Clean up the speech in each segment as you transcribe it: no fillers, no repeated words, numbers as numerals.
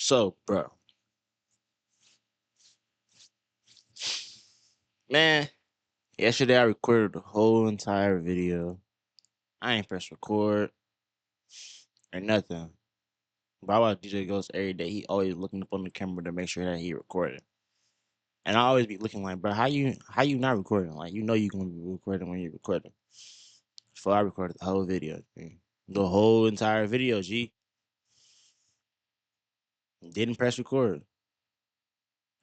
So, bro, man, yesterday I recorded the whole entire video. I ain't press record or nothing. But I watch DJ Ghost every day. He always looking up on the camera to make sure that he recorded. And I always be looking like, bro, how you not recording? Like, you know you gonna be recording when you're recording. So I recorded the whole video, G. The whole entire video, G. Didn't press record.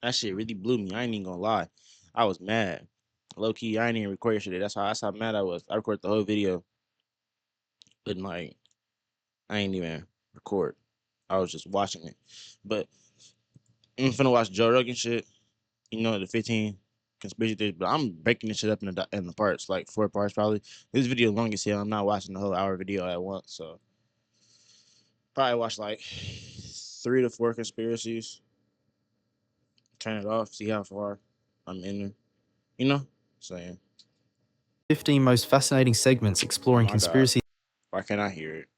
That shit really blew me. I ain't even gonna lie. I was mad. Low key, I ain't even record yesterday. That's how mad I was. I recorded the whole video, but like I ain't even record. I was just watching it. But I'm finna watch Joe Rogan shit. You know, the 15 conspiracy theories. But I'm breaking this shit up in the parts, like 4 parts probably. This video long as hell. I'm not watching the whole hour video at once. So probably watch like 3 to 4 conspiracies. Turn it off. See how far I'm in there. You know, saying 15 most fascinating segments exploring conspiracy. Why can't I hear it?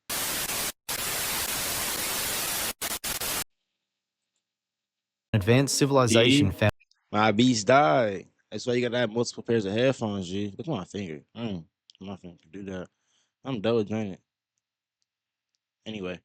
Advanced civilization found. My beast died. That's why you gotta have multiple pairs of headphones, G. Look at my finger. I'm not finna do that. I'm done with doing it. Anyway.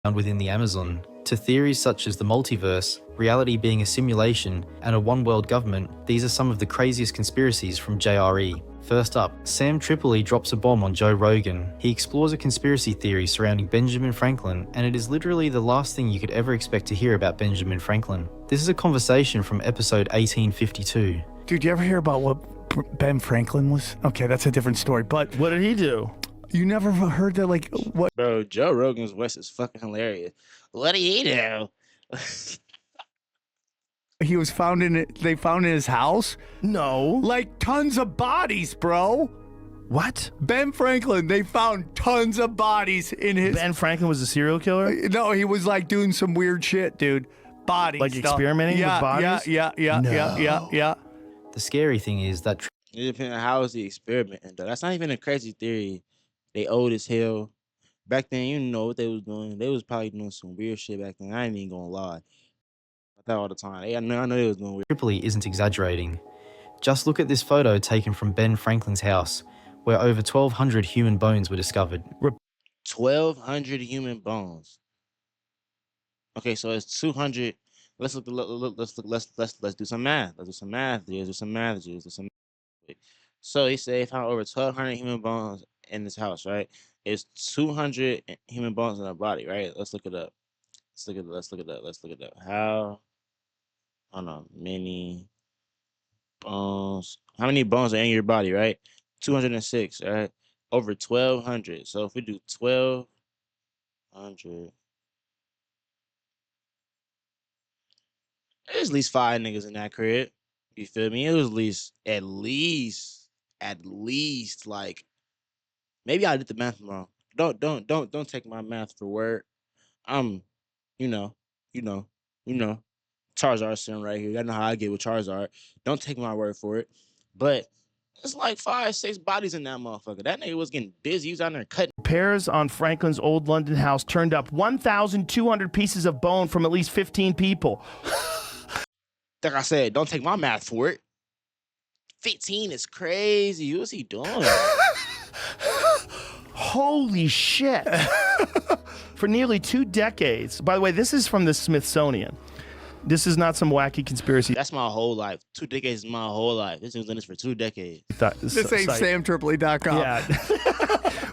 Found within the Amazon, to theories such as the multiverse, reality being a simulation, and a one-world government. These are some of the craziest conspiracies from JRE. First up, Sam Tripoli drops a bomb on Joe Rogan. He explores a conspiracy theory surrounding Benjamin Franklin, and it is literally the last thing you could ever expect to hear about Benjamin Franklin. This is a conversation from episode 1852. Dude, you ever hear about what Ben Franklin was? Okay, that's a different story, but what did he do? You never heard that, like, what? Bro, Joe Rogan's voice is fucking hilarious. What did he do? He was found they found in his house? No. Like, tons of bodies, bro. What? Ben Franklin, they found tons of bodies in his... Ben Franklin was a serial killer? No, he was, like, doing some weird shit, dude. Bodies. Like experimenting with bodies? Yeah. The scary thing is that... It depends on how is he experimenting, though. That's not even a crazy theory. They old as hell. Back then, you know what they was doing. They was probably doing some weird shit back then. I ain't even gonna lie. That all the time. I know they was doing weird. Tripoli isn't exaggerating. Just look at this photo taken from Ben Franklin's house, where over 1,200 human bones were discovered. 1,200 human bones. Okay, so it's 200. Let's do some math. Let's do some math. So he said he found over 1,200 human bones in this house, right? It's 200 human bones in our body, right? Let's look it up. Let's look it up. How many bones? How many bones are in your body, right? 206, right? Over 1,200. So if we do 1,200, there's at least 5 niggas in that crib. You feel me? It was at least like, maybe I did the math wrong. Don't take my math for word. You know, Charizard sitting right here. Y'all know how I get with Charizard. Don't take my word for it. But it's like 5, 6 bodies in that motherfucker. That nigga was getting busy. He was out there cutting. Repairs on Franklin's old London house turned up 1,200 pieces of bone from at least 15 people. Like I said, don't take my math for it. 15 is crazy. What's he doing? Holy shit. For nearly 2 decades. By the way, this is from the Smithsonian. This is not some wacky conspiracy. That's my whole life. 2 decades is my whole life. This was in this for 2 decades. This ain't SamTripoli.com. Yeah.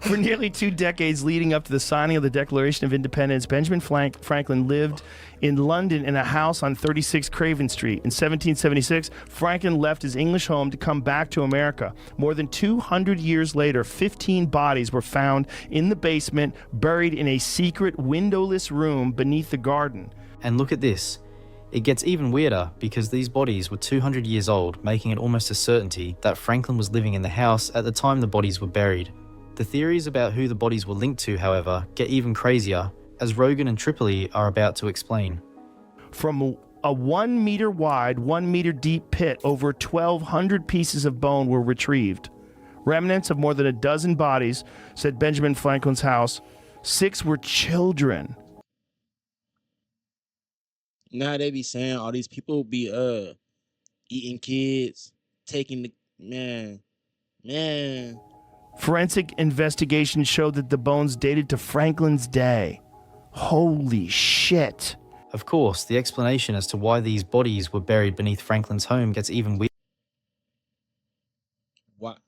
For nearly 2 decades leading up to the signing of the Declaration of Independence, Benjamin Franklin lived in London in a house on 36 Craven Street. In 1776, Franklin left his English home to come back to America. More than 200 years later, 15 bodies were found in the basement, buried in a secret windowless room beneath the garden. And look at this. It gets even weirder because these bodies were 200 years old, making it almost a certainty that Franklin was living in the house at the time the bodies were buried. The theories about who the bodies were linked to, however, get even crazier, as Rogan and Tripoli are about to explain. From a 1 meter wide, 1 meter deep pit, over 1,200 pieces of bone were retrieved. Remnants of more than a dozen bodies, said Benjamin Franklin's house. 6 were children. Now they be saying all these people be eating kids, taking the man. Forensic investigation showed that the bones dated to Franklin's day. Holy shit. Of course, the explanation as to why these bodies were buried beneath Franklin's home gets even What?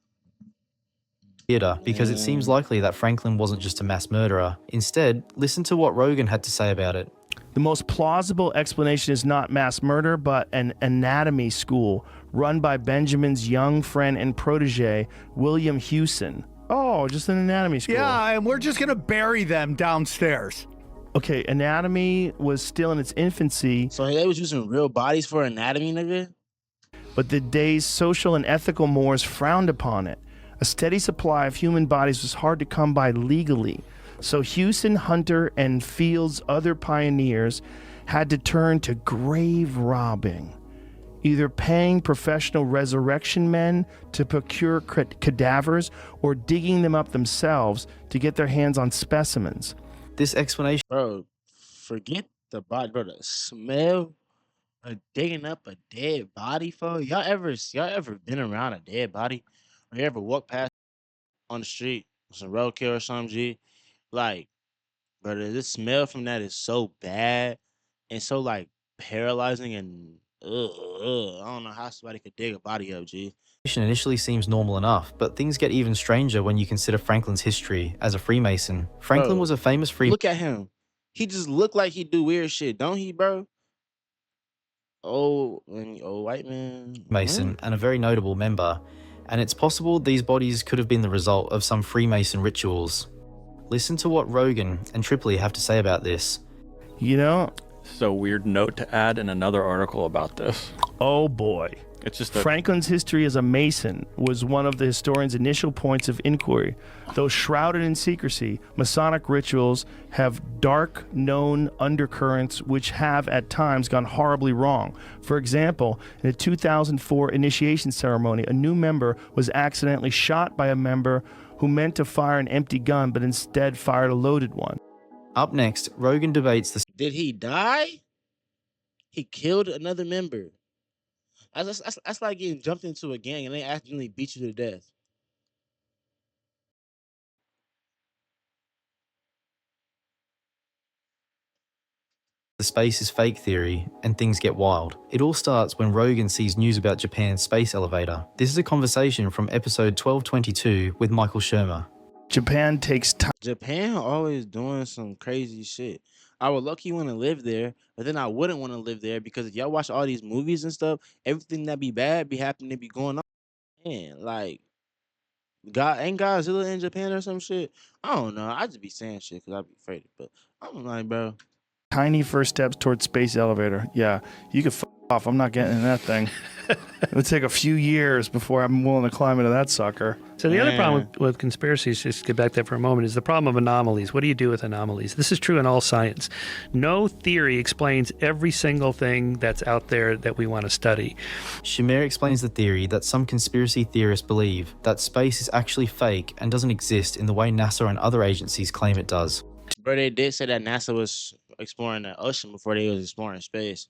weirder because it seems likely that Franklin wasn't just a mass murderer. Instead, listen to what Rogan had to say about it. The most plausible explanation is not mass murder, but an anatomy school run by Benjamin's young friend and protege, William Hewson. Oh, just an anatomy school. Yeah, and we're just gonna bury them downstairs. Okay, anatomy was still in its infancy, So they was using real bodies for anatomy, nigga? but the day's social and ethical mores frowned upon it. A steady supply of human bodies was hard to come by legally. So Hewson, Hunter, and Field's other pioneers had to turn to grave robbing, either paying professional resurrection men to procure cadavers or digging them up themselves to get their hands on specimens. This explanation Bro, forget the body, bro. The smell of digging up a dead body, for y'all ever been around a dead body? Or you ever walk past on the street with some roadkill or something, G? Like, brother, this smell from that is so bad and so like paralyzing and I don't know how somebody could dig a body up, G. initially seems normal enough, but things get even stranger when you consider Franklin's history as a Freemason. Franklin Bro, was a famous Look at him. He just look like he do weird shit, don't he, bro? Oh, white man. Freemason and a very notable member, and it's possible these bodies could have been the result of some Freemason rituals. Listen to what Rogan and Tripoli have to say about this. You know? So weird note to add in another article about this. Oh boy. It's just Franklin's history as a Mason was one of the historian's initial points of inquiry. Though shrouded in secrecy, Masonic rituals have dark, known undercurrents which have at times gone horribly wrong. For example, in a 2004 initiation ceremony, a new member was accidentally shot by a member who meant to fire an empty gun but instead fired a loaded one. Up next, Rogan debates the Did he die? He killed another member. That's like getting jumped into a gang and they accidentally beat you to death. space is fake theory, and things get wild. It all starts when Rogan sees news about Japan's space elevator. This is a conversation from episode 1222 with Michael Shermer. Japan takes time. Japan always doing some crazy shit. I would lucky want to live there, but then I wouldn't want to live there because if y'all watch all these movies and stuff, everything that be bad be happening to be going on. Man, like, God ain't Godzilla in Japan or some shit. I don't know. I just be saying shit because I be afraid. But I'm like, bro. Tiny first steps towards space elevator. Yeah, you could f off. I'm not getting in that thing. It would take a few years before I'm willing to climb into that sucker. So the other problem with conspiracies, just to get back to that for a moment, is the problem of anomalies. What do you do with anomalies? This is true in all science. No theory explains every single thing that's out there that we want to study. Shamir explains the theory that some conspiracy theorists believe that space is actually fake and doesn't exist in the way NASA and other agencies claim it does. Bro, they did say that NASA was exploring the ocean before they was exploring space.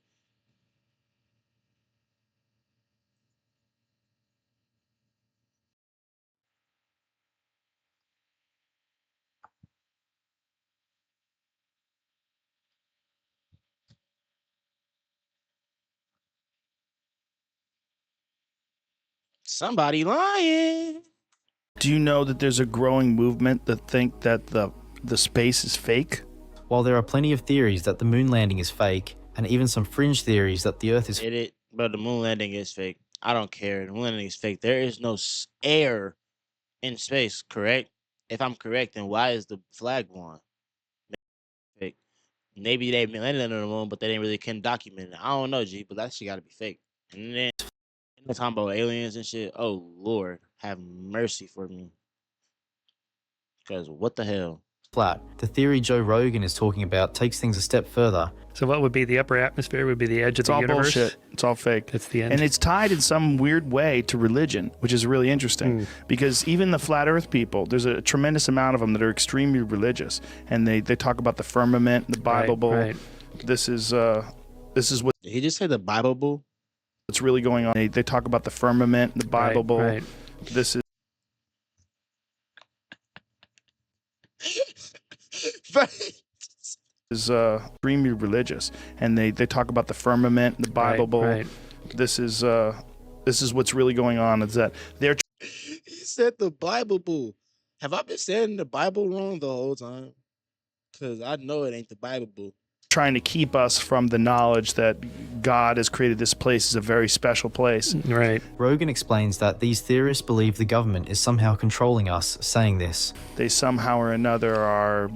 Somebody lying. Do you know that there's a growing movement that think that the space is fake? While there are plenty of theories that the moon landing is fake, and even some fringe theories that the Earth is But the moon landing is fake. I don't care. The moon landing is fake. There is no air in space, correct? If I'm correct, then why is the flag one fake? Maybe they landed on the moon, but they didn't really couldn't document it. I don't know, G, but that shit gotta be fake. And then they're talking about aliens and shit. Oh Lord, have mercy for me. Because what the hell? flat. The theory Joe Rogan is talking about takes things a step further. So what would be the upper atmosphere? Would be the edge of It's the all universe? bullshit. It's all fake. That's the end. And it's tied in some weird way to religion, which is really interesting. Because even the flat earth people, there's a tremendous amount of them that are extremely religious. And they talk about the firmament, the Bible. right. This is This is Did he just say the Bible bull? what's really going on. They talk about the firmament, the Bible bowl. Right. This is extremely religious, and they talk about the firmament, the Bible bowl. Right. This is what's really going on. Is that they're He said the Bible bull. Have I been saying the Bible wrong the whole time? Because I know it ain't the Bible bull. trying to keep us from the knowledge that God has created this place as a very special place. Right. Rogan explains that these theorists believe the government is somehow controlling us, saying this. They somehow or another are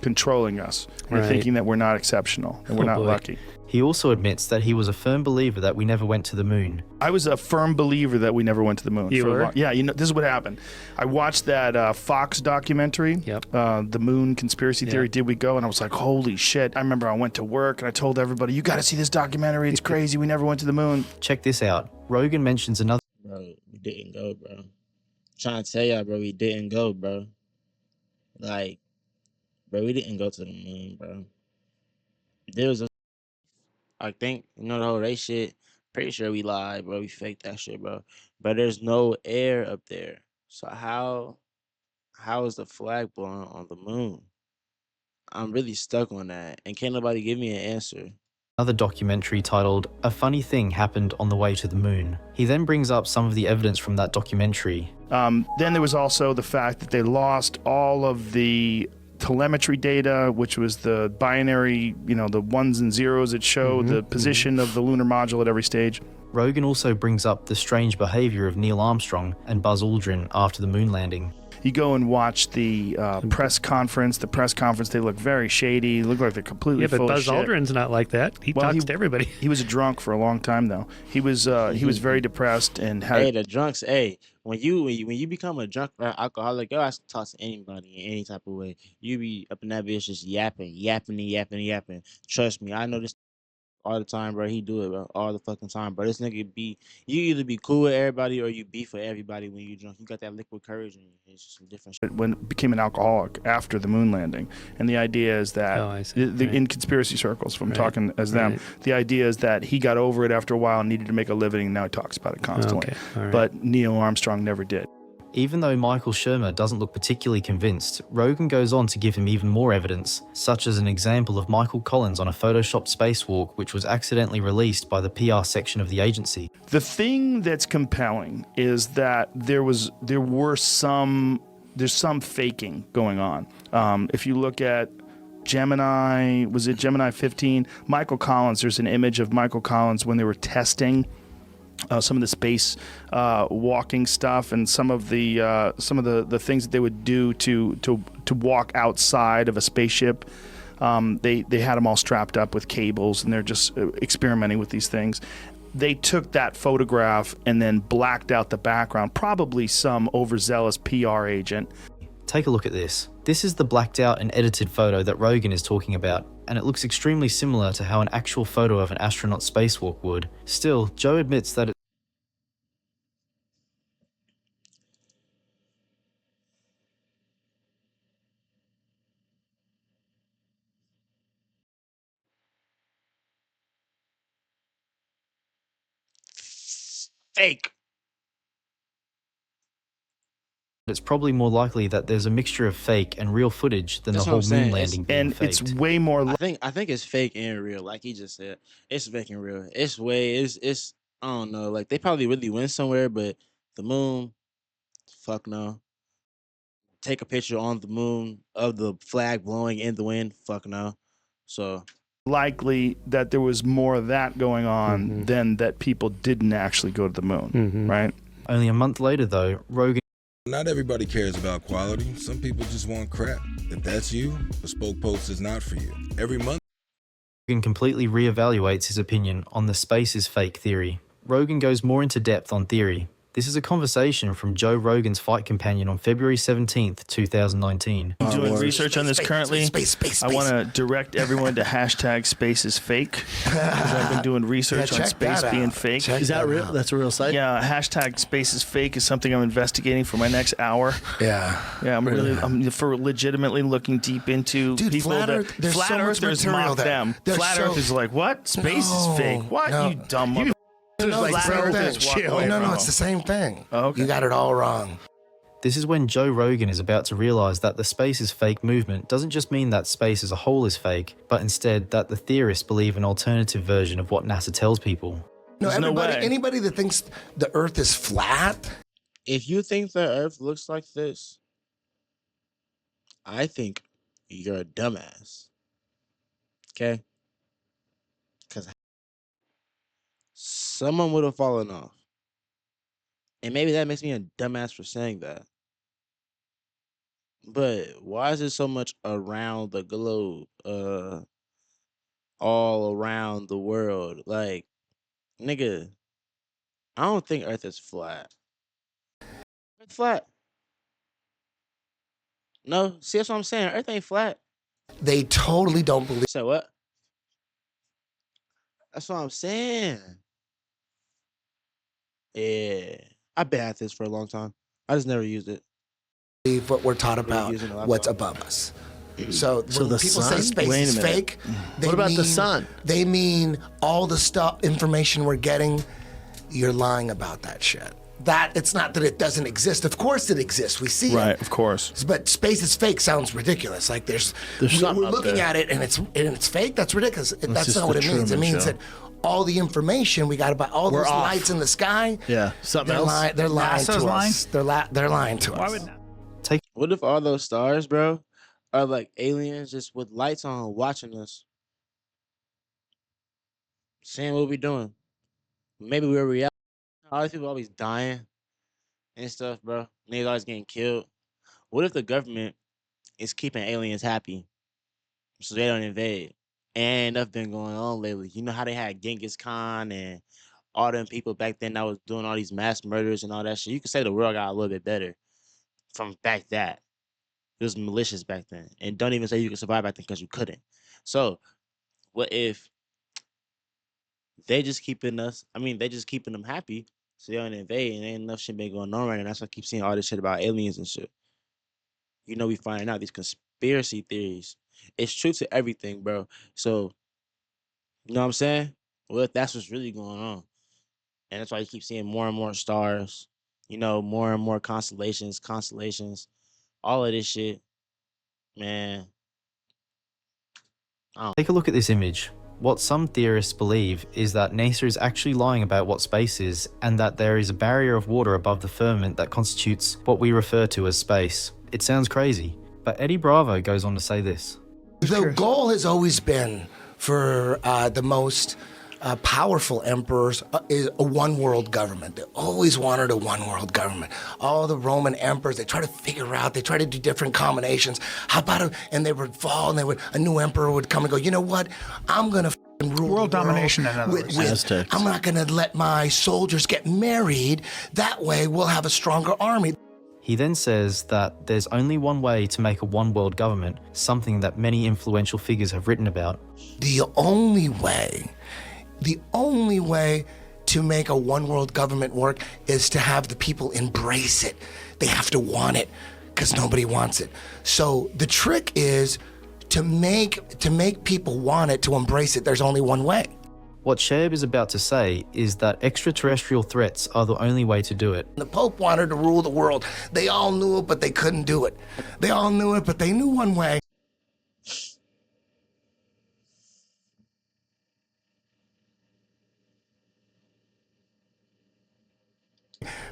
controlling us. They're Right. thinking that we're not exceptional and we're Oh, not boy. lucky. He also admits that he was a firm believer that we never went to the moon. I was a firm believer that we never went to the moon. You for a were? long- Yeah, this is what happened. I watched that Fox documentary, Yep. The Moon Conspiracy Theory, Yep. Did We Go? And I was like, holy shit. I remember I went to work and I told everybody, you got to see this documentary. It's crazy. We never went to the moon. Check this out. Rogan mentions another Bro, we didn't go, bro. Trying to tell y'all, bro, we didn't go, bro. Like, bro, we didn't go to the moon, bro. There was a, I think, the whole race shit. Pretty sure we lied, bro. We faked that shit, bro. But there's no air up there. So how is the flag blowing on the moon? I'm really stuck on that. And can't nobody give me an answer. documentary titled A Funny Thing Happened on the Way to the Moon. He then brings up some of the evidence from that documentary. Then there was also the fact that they lost all of the telemetry data, which was the binary, the ones and zeros that show the position of the lunar module at every stage. Rogan also brings up the strange behavior of Neil Armstrong and Buzz Aldrin after the moon landing. You go and watch the press conference. The press conference, they look very shady. Look like they're completely Yeah, but full Buzz of shit. Aldrin's not like that. He talks to everybody. He was a drunk for a long time, though. He was very depressed and had. Hey, the drunks, hey, when you become a drunk or alcoholic, you have to talk to anybody in any type of way. You be up in that bitch just yapping. Trust me, I know this all the time, bro. He do it, bro, all the fucking time. Bro, this nigga you either be cool with everybody or you beef with everybody when you drunk. You got that liquid courage in you. It's just some different shit. When became an alcoholic after the moon landing, and the idea is that Oh, I see. in conspiracy circles, from Right. talking as them, Right. the idea is that he got over it after a while and needed to make a living, and now he talks about it constantly. Okay, all right. But Neil Armstrong never did. Even though Michael Shermer doesn't look particularly convinced, Rogan goes on to give him even more evidence, such as an example of Michael Collins on a photoshopped spacewalk which was accidentally released by the PR section of the agency. The thing that's compelling is that there's some faking going on. If you look at Gemini, was it Gemini 15? Michael Collins, there's an image of Michael Collins when they were testing some of the space walking stuff and some of the things that they would do to walk outside of a spaceship. They had them all strapped up with cables, and they're just experimenting with these things. They took that photograph and then blacked out the background, probably some overzealous PR agent. Take a look at this. This is the blacked out and edited photo that Rogan is talking about, and it looks extremely similar to how an actual photo of an astronaut spacewalk would. Still, Joe admits that Fake. it's probably more likely that there's a mixture of fake and real footage than That's the what whole I'm moon saying. landing being And faked. it's way more I think it's fake and real, like he just said. It's fake and real. It's I don't know. Like they probably really went somewhere, but the moon, fuck no. Take a picture on the moon of the flag blowing in the wind, fuck no. So likely that there was more of that going on than that people didn't actually go to the moon, right? Only a month later, though, Rogan Not everybody cares about quality. Some people just want crap. If that's you, Bespoke Post is not for you. Every month. completely reevaluates his opinion on the space is fake theory. Rogan goes more into depth on theory. This is a conversation from Joe Rogan's Fight Companion on February 17th, 2019. I'm doing research on this currently. I want to direct everyone to hashtag space is fake. Because I've been doing research on space being fake. Is that real? That's a real site? Yeah, hashtag space is fake is something I'm investigating for my next hour. Yeah. Yeah, I'm for legitimately looking deep into Dude, people flat that Earth, there's flat so much earthers material mock there. them. There's Flat Earth is like, what? Space is fake. What? No. You dumb mother. Flat Earthers walk away No, from it's the same thing. Oh, okay. You got it all wrong. This is when Joe Rogan is about to realize that the space is fake movement doesn't just mean that space as a whole is fake, but instead that the theorists believe an alternative version of what NASA tells people. No, There's no way. anybody that thinks the Earth is flat, If you think the Earth looks like this, I think you're a dumbass. Okay? Because someone would have fallen off. And maybe that makes me a dumbass for saying that. But why is there so much around the globe? All around the world. Like, nigga, I don't think Earth is flat. Earth flat. No, see, that's what I'm saying. Earth ain't flat. they totally don't believe. Say what? That's what I'm saying. Yeah. I've been at this for a long time. I just never used it. What we're taught about using a laptop. what's above us. So when the people sun? say space Wait a is minute. fake, they What about the mean- sun? They mean all the stuff, information we're getting, you're lying about that shit. That it's not that it doesn't exist. Of course it exists. We see Right, it. of course. But space is fake sounds ridiculous. Like There's something we're up looking there. at it and it's fake. That's ridiculous. That's just not what the it means. It Truman means Show. that all the information we got about all We're those off. lights in the sky. Yeah, something They're, else. they're lying NASA's to lying? us. They're lying to us. What if all those stars, bro, are like aliens just with lights on watching us? Seeing what we doing. Maybe we're reality. All these people always dying and stuff, bro. Niggas always getting killed. What if the government is keeping aliens happy so they don't invade? And enough been going on lately. You know how they had Genghis Khan and all them people back then that was doing all these mass murders and all that shit. You could say the world got a little bit better from back that. It was malicious back then. And don't even say you could survive back then because you couldn't. So what if they just keeping them happy so they don't invade and ain't enough shit been going on right now. That's why I keep seeing all this shit about aliens and shit. You know, we finding out these conspiracy theories. It's true to everything, bro. So, you know what I'm saying? Well, if that's what's really going on. And that's why you keep seeing more and more stars, you know, more and more constellations, all of this shit. Man. Take a look at this image. What some theorists believe is that NASA is actually lying about what space is, and that there is a barrier of water above the firmament that constitutes what we refer to as space. It sounds crazy, but Eddie Bravo goes on to say this. The goal has always been for the most powerful emperors is a one world government. They always wanted a one world government. All the Roman emperors, they try to figure out, they try to do different combinations. How about and they would fall, and a new emperor would come and go, you know what? I'm gonna rule World the domination, in other words. Aztecs. I'm not gonna let my soldiers get married. That way we'll have a stronger army. He then says that there's only one way to make a one world government, something that many influential figures have written about. The only way to make a one world government work is to have the people embrace it. They have to want it because nobody wants it. So the trick is to make people want it, to embrace it. There's only one way. What Shaib is about to say is that extraterrestrial threats are the only way to do it. The Pope wanted to rule the world. They all knew it, but they couldn't do it. They all knew it, but they knew one way.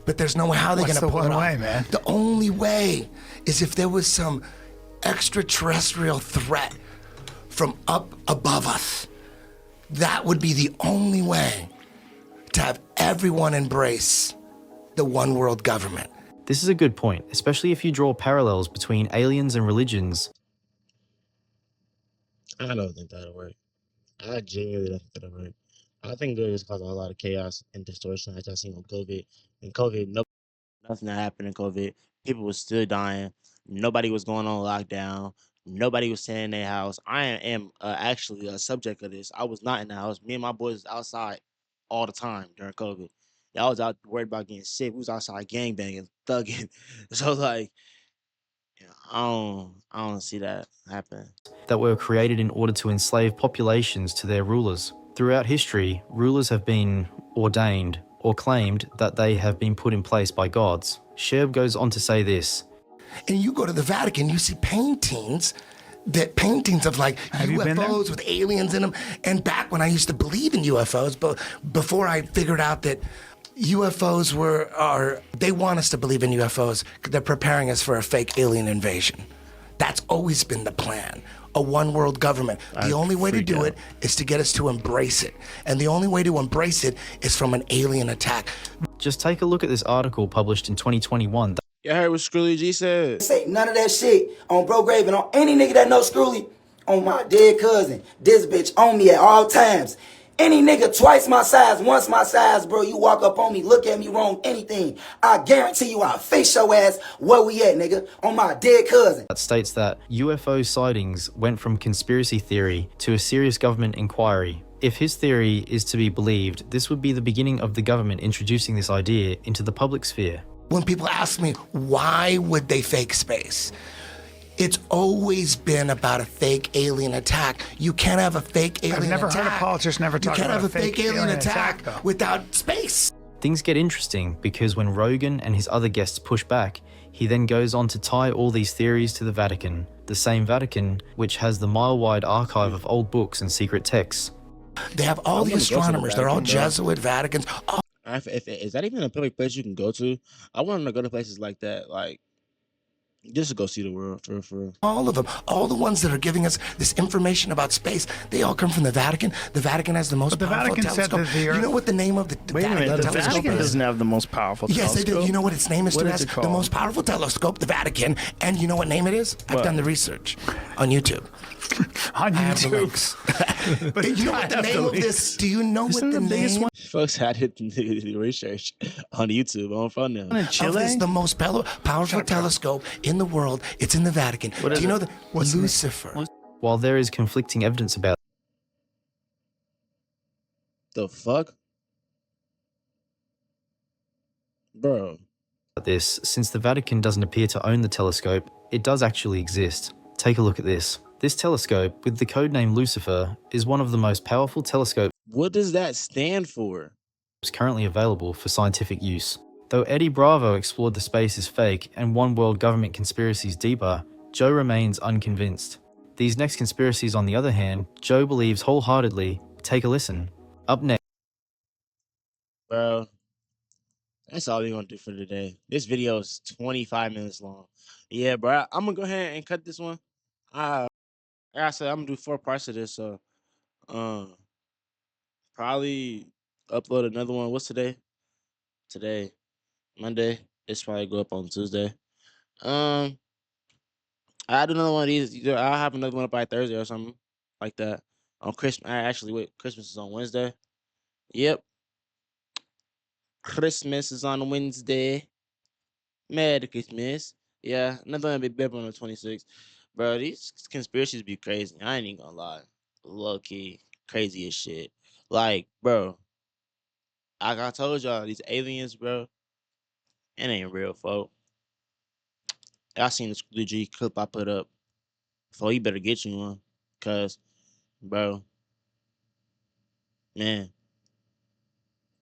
But there's no way how they're What's going to the pull it one off. way, man? The only way is if there was some extraterrestrial threat from up above us. That would be the only way to have everyone embrace the one world government. This is a good point, especially if you draw parallels between aliens and religions. I don't think that'll work. I genuinely don't think that'll work. I think it was causing a lot of chaos and distortion, as I seen on COVID. And COVID, nothing that happened in COVID. People were still dying. Nobody was going on lockdown. Nobody was staying in their house. I am actually a subject of this. I was not in the house. Me and my boys was outside all the time during COVID. Y'all was out worried about getting sick. We was outside gang banging, thugging. So like, I don't see that happen. that were created in order to enslave populations to their rulers. Throughout history, rulers have been ordained or claimed that they have been put in place by gods. Sherb goes on to say this. And you go to the Vatican, you see paintings of like UFOs with aliens in them. And back when I used to believe in UFOs, but before I figured out that UFOs they want us to believe in UFOs. They're preparing us for a fake alien invasion. That's always been the plan. A one world government. The only way to do it is to get us to embrace it. And the only way to embrace it is from an alien attack. Just take a look at this article published in 2021. You heard what Skrilly G said? Say none of that shit on Bro Grave and on any nigga that knows Skrilly, on my dead cousin. This bitch on me at all times. Any nigga twice my size, once my size, bro, you walk up on me, look at me wrong, anything, I guarantee you I'll face your ass where we at, nigga, on my dead cousin. That states that UFO sightings went from conspiracy theory to a serious government inquiry. If his theory is to be believed, this would be the beginning of the government introducing this idea into the public sphere. When people ask me, why would they fake space? It's always been about a fake alien attack. You can't have a fake alien attack. I've never heard a politician ever talk about a fake alien attack without space. Things get interesting because when Rogan and his other guests push back, he then goes on to tie all these theories to the Vatican, the same Vatican which has the mile-wide archive of old books and secret texts. They have all the astronomers. They're all Jesuit Vaticans. Is that even a public place you can go to? I want to go to places like that, like just to go see the world for. All of them, all the ones that are giving us this information about space, they all come from the Vatican. The Vatican has the most powerful telescope. You know what the name of the Wait a Vatican minute, the telescope Vatican is? doesn't have the most powerful telescope. Yes, they do. You know what its name is? What It is has it called? the most powerful telescope, the Vatican. And you know what name it is? I've done the research on YouTube. On I have the YouTube. links. But you know what the name of this? Do you know what the name Folks had it the research on YouTube on phone now. In Chile? is the most powerful telescope in the world? It's in the Vatican. Do you know the Lucifer? While there is conflicting evidence about The fuck, bro? this, since the Vatican doesn't appear to own the telescope, it does actually exist. Take a look at this. This telescope, with the codename Lucifer, is one of the most powerful telescopes What does that stand for? currently available for scientific use. Though Eddie Bravo explored the space as fake and one world government conspiracies deeper, Joe remains unconvinced. These next conspiracies, on the other hand, Joe believes wholeheartedly. Take a listen. Up next. Bro, that's all we're gonna do for today. This video is 25 minutes long. Yeah, bro, I'm gonna go ahead and cut this one. Like I said, I'm gonna do 4 parts of this, so probably upload another one. What's today? Today, Monday. It's probably go up on Tuesday. I'll do another one of these. Either I'll have another one up by Thursday or something like that. On Christmas, Christmas is on Wednesday. Yep, Christmas is on Wednesday. Merry Christmas. Yeah, another one be better on the 26th. Bro, these conspiracies be crazy. I ain't even gonna lie. Low key, crazy as shit. Like, bro, like I told y'all, these aliens, bro, it ain't real, folk. I seen the Scooby G clip I put up. So you better get you one. Cause, bro, man,